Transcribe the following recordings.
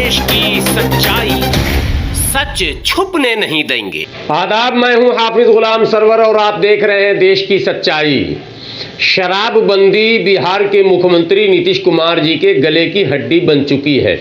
देश की सच्चाई, सच छुपने नहीं देंगे। आदाब, मैं हूं हाफिज गुलाम सरवर और आप देख रहे हैं देश की सच्चाई। शराबबंदी बिहार के मुख्यमंत्री नीतीश कुमार जी के गले की हड्डी बन चुकी है।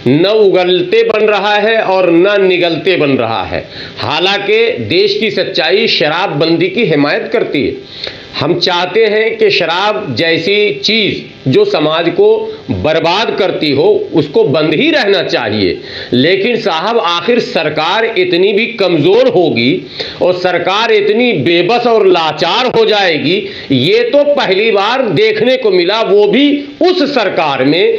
न उगलते बन रहा है और न निगलते बन रहा है। हालांकि देश की सच्चाई शराबबंदी की हिमायत करती है। हम चाहते हैं कि शराब जैसी चीज़ जो समाज को बर्बाद करती हो उसको बंद ही रहना चाहिए। लेकिन साहब, आखिर सरकार इतनी भी कमज़ोर होगी और सरकार इतनी बेबस और लाचार हो जाएगी, ये तो पहली बार देखने को मिला, वो भी उस सरकार में,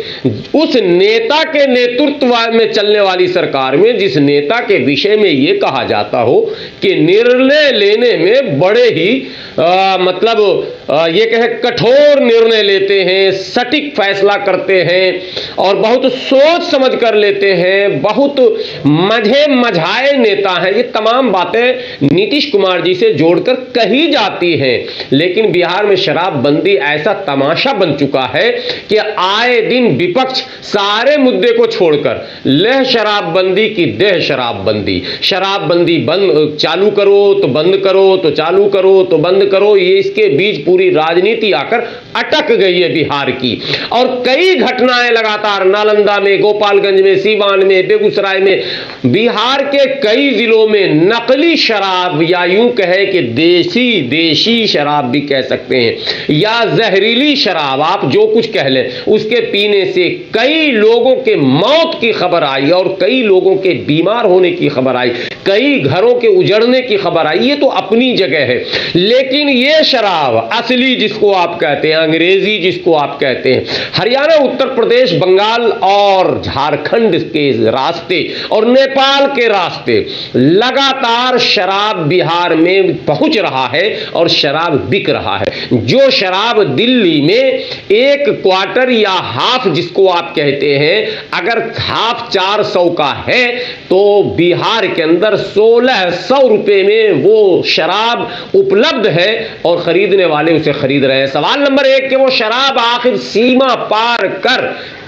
उस नेता के नेतृत्व में चलने वाली सरकार में, जिस नेता के विषय में ये कहा जाता हो कि निर्णय लेने में बड़े ही ये कहे कठोर निर्णय लेते हैं, सटीक फैसला करते हैं और बहुत सोच समझ कर लेते हैं, बहुत मझाए नेता हैं। ये तमाम बातें नीतीश कुमार जी से जोड़कर कही जाती हैं। लेकिन बिहार में शराबबंदी ऐसा तमाशा बन चुका है कि आए दिन विपक्ष सारे मुद्दे को छोड़कर लेह शराबबंदी की देह शराबबंदी, शराबबंदी बंद चालू करो तो बंद करो, तो चालू करो तो बंद करो, ये इसके बीच पूरी राजनीति आकर अटक गई है बिहार की। और कई घटनाएं लगातार नालंदा में, गोपालगंज में, सीवान में, बेगूसराय में, बिहार के कई जिलों में नकली शराब, या यूं कहे कि देशी शराब भी कह सकते हैं, या जहरीली शराब, आप जो कुछ कह लें, उसके पीने से कई लोगों के मौत की खबर आई और कई लोगों के बीमार होने की खबर आई, कई घरों के उजड़ने की खबर आई। ये तो अपनी जगह है। लेकिन ये शराब असली जिसको आप कहते हैं, अंग्रेजी जिसको आप कहते हैं, हरियाणा, उत्तर प्रदेश, बंगाल और झारखंड के रास्ते और नेपाल के रास्ते लगातार शराब बिहार में पहुंच रहा है और शराब बिक रहा है। जो शराब दिल्ली में एक क्वार्टर या हाफ जिसको आप कहते हैं, अगर हाफ 400 का है तो बिहार के अंदर 1600 रुपए में वो शराब उपलब्ध है और खरीदने वाले उसे खरीद रहे हैं। सवाल नंबर 1 कि वो शराब आखिर सीमा पार कर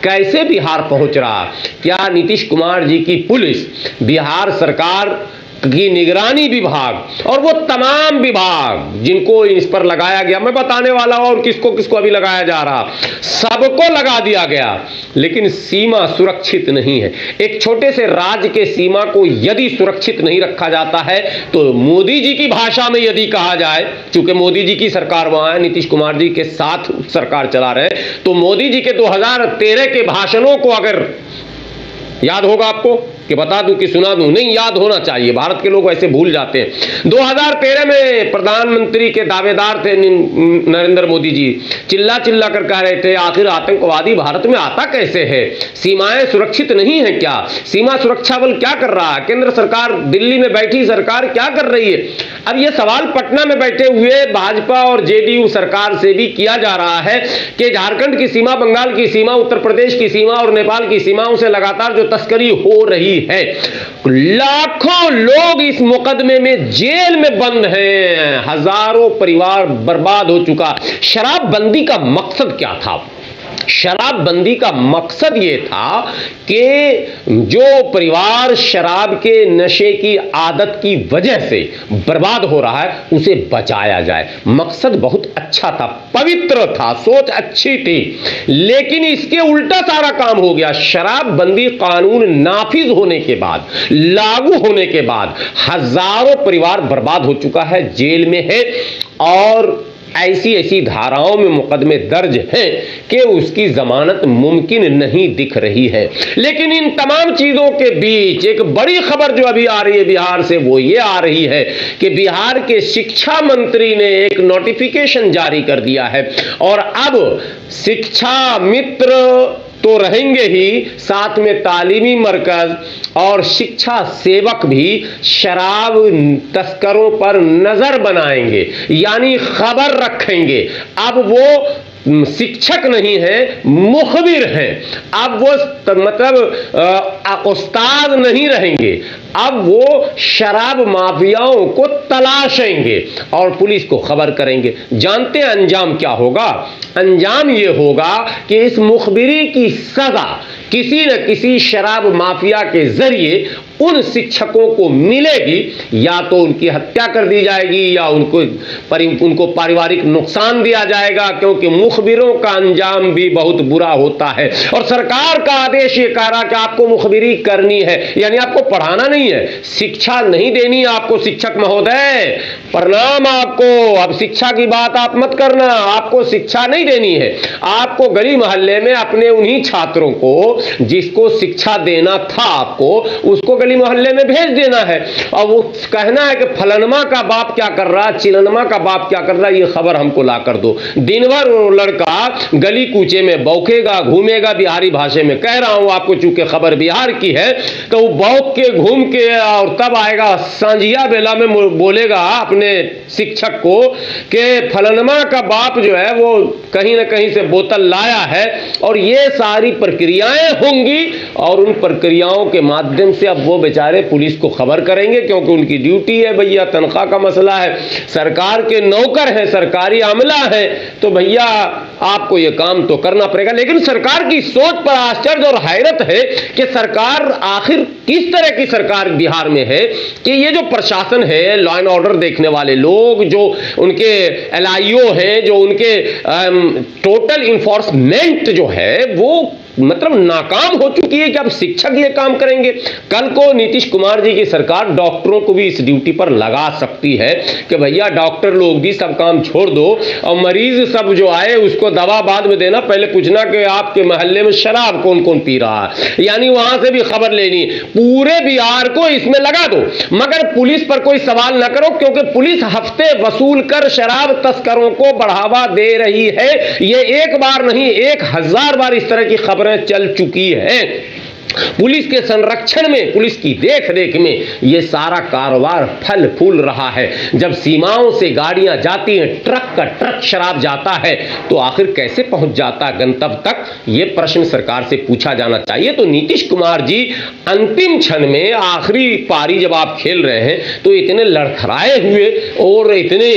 कैसे बिहार पहुंच रहा? क्या नीतीश कुमार जी की पुलिस, बिहार सरकार की निगरानी विभाग और वो तमाम विभाग जिनको इस पर लगाया गया, मैं बताने वाला हूं और किसको किसको अभी लगाया जा रहा, सबको लगा दिया गया, लेकिन सीमा सुरक्षित नहीं है। एक छोटे से राज्य के सीमा को यदि सुरक्षित नहीं रखा जाता है तो मोदी जी की भाषा में यदि कहा जाए, चूंकि मोदी जी की सरकार वहां है, नीतीश कुमार जी के साथ सरकार चला रहे, तो मोदी जी के 2013 के भाषणों को अगर याद होगा आपको, कि बता दूं कि सुना दूं? नहीं याद होना चाहिए, भारत के लोग ऐसे भूल जाते हैं। 2013 में प्रधानमंत्री के दावेदार थे नरेंद्र मोदी जी, चिल्ला चिल्ला कर कह रहे थे आखिर आतंकवादी भारत में आता कैसे है, सीमाएं सुरक्षित नहीं है क्या, सीमा सुरक्षा बल क्या कर रहा है, केंद्र सरकार, दिल्ली में बैठी सरकार क्या कर रही है? अब यह सवाल पटना में बैठे हुए भाजपा और जेडीयू सरकार से भी किया जा रहा है कि झारखंड की सीमा, बंगाल की सीमा, उत्तर प्रदेश की सीमा और नेपाल की सीमाओं से लगातार जो तस्करी हो रही है, लाखों लोग इस मुकदमे में जेल में बंद हैं, हजारों परिवार बर्बाद हो चुका। शराबबंदी का मकसद क्या था? शराबबंदी का मकसद यह था कि जो परिवार शराब के नशे की आदत की वजह से बर्बाद हो रहा है उसे बचाया जाए। मकसद बहुत अच्छा था, पवित्र था, सोच अच्छी थी, लेकिन इसके उल्टा सारा काम हो गया। शराबबंदी कानून नाफिज होने के बाद, लागू होने के बाद हजारों परिवार बर्बाद हो चुका है, जेल में है और ऐसी धाराओं में मुकदमे दर्ज हैं कि उसकी जमानत मुमकिन नहीं दिख रही है। लेकिन इन तमाम चीजों के बीच एक बड़ी खबर जो अभी आ रही है बिहार से, वो ये आ रही है कि बिहार के शिक्षा मंत्री ने एक नोटिफिकेशन जारी कर दिया है और अब शिक्षा मित्र तो रहेंगे ही, साथ में तालीमी मरकज और शिक्षा सेवक भी शराब तस्करों पर नजर बनाएंगे, यानी खबर रखेंगे। अब वो शिक्षक नहीं है, मुखबिर हैं। अब वो उस्ताद नहीं रहेंगे, अब वो शराब माफियाओं को तलाशेंगे और पुलिस को खबर करेंगे। जानते हैं अंजाम क्या होगा? अंजाम ये होगा कि इस मुखबिरी की सजा किसी न किसी शराब माफिया के जरिए उन शिक्षकों को मिलेगी। या तो उनकी हत्या कर दी जाएगी या उनको पारिवारिक नुकसान दिया जाएगा, क्योंकि मुखबिरों का अंजाम भी बहुत बुरा होता है। और सरकार का आदेश ये कह रहा कि आपको मुखबिरी करनी है, यानी आपको पढ़ाना नहीं है, शिक्षा नहीं देनी आपको। शिक्षक महोदय प्रणाम आपको, अब शिक्षा की बात आप मत करना, आपको शिक्षा नहीं देनी है। आपको गली मोहल्ले में अपने उन्हीं छात्रों को जिसको शिक्षा देना था आपको, उसको गली मोहल्ले में भेज देना है। और वो कहना है कि फलनमा का बाप क्या कर रहा, चिलनमा का बाप क्या कर रहा, ये खबर हमको ला कर दो। दिन भर वो लड़का गली कूचे में बौकेगा, घूमेगा, बिहारी भाषा में कह रहा हूं आपको, चूंकि खबर बिहार की है, तो वो बौक के घूम के और तब आएगा सांझिया बेला में बोलेगा अपने शिक्षक को कि फलनमा का बाप जो है वो कहीं ना कहीं से बोतल लाया है। और ये सारी प्रक्रियाएं होंगी और उन प्रक्रियाओं के माध्यम से अब वो बेचारे पुलिस को खबर करेंगे, क्योंकि उनकी ड्यूटी है भैया, तनख्वाह का मसला है, सरकार के नौकर हैं, सरकारी अमला है, तो भैया आपको ये काम तो करना पड़ेगा। लेकिन सरकार की सोच पर आश्चर्य और हैरत है कि सरकार आखिर किस तरह की सरकार बिहार में है कि ये जो प्रशासन है, लॉ एंड ऑर्डर देखने वाले लोग, जो उनके LIO हैं, जो उनके टोटल इन्फोर्समेंट जो है वो मतलब नाकाम हो चुकी है कि अब शिक्षक ये काम करेंगे। कल को नीतीश कुमार जी की सरकार डॉक्टरों को भी इस ड्यूटी पर लगा सकती है कि भैया डॉक्टर लोग भी सब काम छोड़ दो और मरीज सब जो आए उसको दवा बाद में देना, पहले पूछना कि आपके मोहल्ले में शराब कौन कौन पी रहा है, यानी वहां से भी खबर लेनी। पूरे बिहार को इसमें लगा दो, मगर पुलिस पर कोई सवाल न करो, क्योंकि पुलिस हफ्ते वसूल कर शराब तस्करों को बढ़ावा दे रही है। ये एक बार नहीं, 1000 बार इस तरह की खबर चल चुकी है। पुलिस के संरक्षण में, पुलिस की देख रेख में यह सारा कारोबार फल फूल रहा है। जब सीमाओं से गाड़ियां जाती हैं, ट्रक का ट्रक शराब जाता है, तो आखिर कैसे पहुंच जाता गंतव्य तक, यह प्रश्न सरकार से पूछा जाना चाहिए। तो नीतीश कुमार जी अंतिम क्षण में, आखिरी पारी जब आप खेल रहे हैं, तो इतने लड़खड़ाए हुए और इतने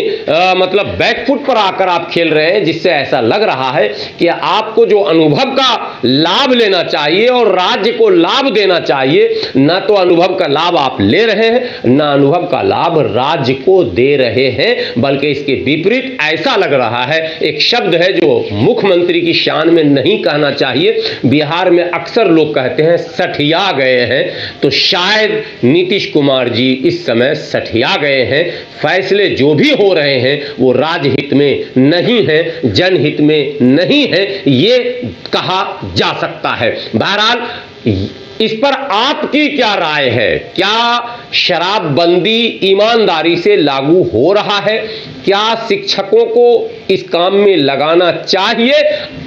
मतलब बैकफुट पर आकर आप खेल रहे हैं, जिससे ऐसा लग रहा है कि आपको जो अनुभव का लाभ लेना चाहिए और राज्य को लाभ देना चाहिए, ना तो अनुभव का लाभ आप ले रहे हैं, ना अनुभव का लाभ राज्य को दे रहे हैं, बल्कि इसके विपरीत ऐसा लग रहा है। एक शब्द है जो मुख्यमंत्री की शान में नहीं कहना चाहिए, बिहार में अक्सर लोग कहते हैं सठिया गए हैं, तो शायद नीतीश कुमार जी इस समय सठिया गए हैं। फैसले जो भी हो रहे हैं वो राजहित में नहीं है, जनहित में नहीं है, ये कहा जा सकता है। बहरहाल इस पर आपकी क्या राय है? क्या शराबबंदी ईमानदारी से लागू हो रहा है? क्या शिक्षकों को इस काम में लगाना चाहिए?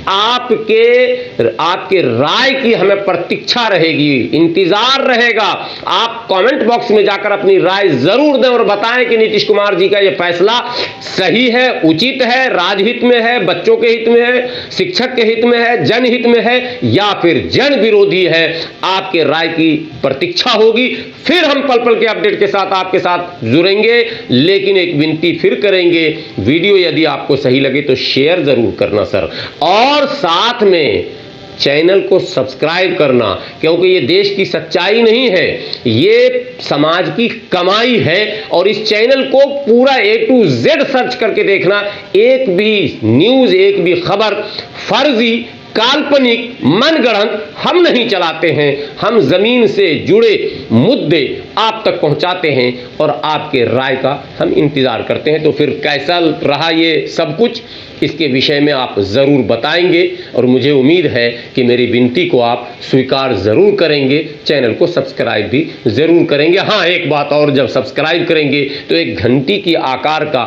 आपके राय की हमें प्रतीक्षा रहेगी, इंतजार रहेगा। आप कमेंट बॉक्स में जाकर अपनी राय जरूर दें और बताएं कि नीतीश कुमार जी का यह फैसला सही है, उचित है, राजहित में है, बच्चों के हित में है, शिक्षक के हित में है, जनहित में है, या फिर जन विरोधी है। आपके राय की प्रतीक्षा होगी। फिर हम पल पल के अपडेट के साथ आपके साथ जुड़ेंगे, लेकिन एक विनती फिर करेंगे, वीडियो यदि आपको सही लगे तो शेयर जरूर करना सर, और साथ में चैनल को सब्सक्राइब करना, क्योंकि ये देश की सच्चाई नहीं है, ये समाज की कमाई है। और इस चैनल को पूरा A to Z सर्च करके देखना, एक भी न्यूज, एक भी खबर फर्जी, काल्पनिक, मनगढ़ंत हम नहीं चलाते हैं। हम जमीन से जुड़े मुद्दे आप तक पहुंचाते हैं और आपके राय का हम इंतजार करते हैं। तो फिर कैसा रहा ये सब कुछ, इसके विषय में आप जरूर बताएंगे और मुझे उम्मीद है कि मेरी विनती को आप स्वीकार जरूर करेंगे, चैनल को सब्सक्राइब भी जरूर करेंगे। हाँ, एक बात और, जब सब्सक्राइब करेंगे तो एक घंटी की आकार का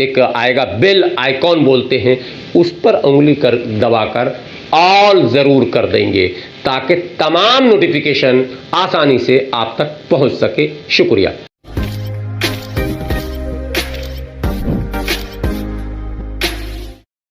एक आएगा, बेल आइकॉन बोलते हैं, उस पर उंगली कर दबाकर ऑल जरूर कर देंगे, ताकि तमाम नोटिफिकेशन आसानी से आप तक पहुंच सके। शुक्रिया।